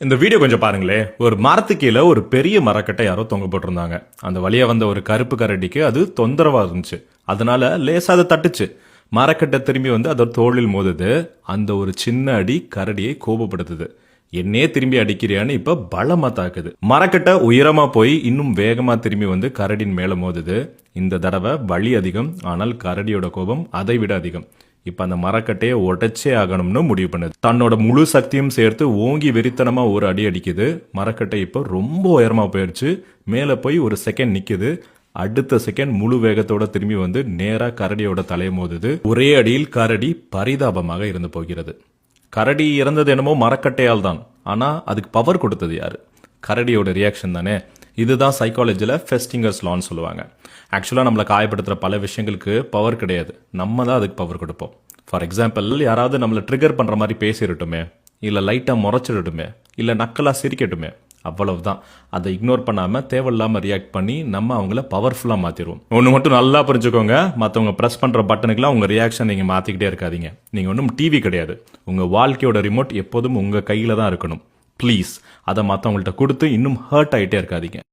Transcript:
இந்த வீடியோ கொஞ்சம் பாருங்களே. ஒரு மரத்து கீழே ஒரு பெரிய மரக்கட்டை யாரோ தொங்க போட்டிருந்தாங்க. அந்த வழியா வந்த ஒரு கருப்பு கரடிக்கு அது தொந்தரவா இருந்துச்சு. அதனால லேசா அதை தட்டுச்சு. மரக்கட்டை திரும்பி வந்து அதோட தோளில் மோதுது. அந்த ஒரு சின்ன அடி கரடியை கோபப்படுத்துது. என்னே திரும்பி அடிக்கிறியான்னு இப்ப பலமா தாக்குது. மரக்கட்டை உயரமா போய் இன்னும் வேகமா திரும்பி வந்து கரடின் மேல மோதுது. இந்த தடவை வலி அதிகம், ஆனால் கரடியோட கோபம் அதை விட அதிகம். இப்ப அந்த மரக்கட்டையை உடைச்சே ஆகணும்னு முடிவு பண்ணுது. தன்னோட முழு சக்தியும் சேர்த்து ஓங்கி வெறித்தனமா ஒரு அடி அடிக்குது. மரக்கட்டை இப்போ ரொம்ப உயரமா போயிடுச்சு. மேல போய் ஒரு செகண்ட் நிக்குது. அடுத்த செகண்ட் முழு வேகத்தோட திரும்பி வந்து நேரா கரடியோட தலையை மோதுது. ஒரே அடியில் கரடி பரிதாபமாக இருந்து போகிறது. கரடி இறந்தது என்னமோ மரக்கட்டையால் தான். ஆனா அதுக்கு பவர் கொடுத்தது யாரு? கரடியோட ரியாக்ஷன் தானே. இதுதான் சைக்காலஜில ஃபெஸ்டிங்கர்ஸ் லான்னு சொல்லுவாங்க. ஆக்சுவலாக நம்மளை காயப்படுத்துகிற பல விஷயங்களுக்கு பவர் கிடையாது, நம்ம தான் அதுக்கு பவர் கொடுப்போம். ஃபார் எக்ஸாம்பிள், யாராவது நம்மளை ட்ரிகர் பண்ணுற மாதிரி பேசிடட்டுமே, இல்லை லைட்டாக முறைச்சிடட்டுமே, இல்லை நக்கலாக சிரிக்கட்டுமே, அவ்வளவுதான். அதை இக்னோர் பண்ணாமல் தேவையில்லாமல் ரியாக்ட் பண்ணி நம்ம அவங்கள பவர்ஃபுல்லாக மாற்றிடுவோம். ஒன்று மட்டும் நல்லா புரிஞ்சுக்கோங்க, மற்றவங்க ப்ரெஸ் பண்ணுற பட்டனுக்குலாம் உங்கள் ரியாக்ஷன் நீங்கள் மாற்றிக்கிட்டே இருக்காதீங்க. நீங்கள் ஒன்றும் டிவி கிடையாது. உங்கள் வாழ்க்கையோட ரிமோட் எப்போதும் உங்கள் கையில் தான் இருக்கணும். ப்ளீஸ் அதை மற்றவங்கள்ட்ட கொடுத்து இன்னும் ஹர்ட் ஆகிட்டே இருக்காதீங்க.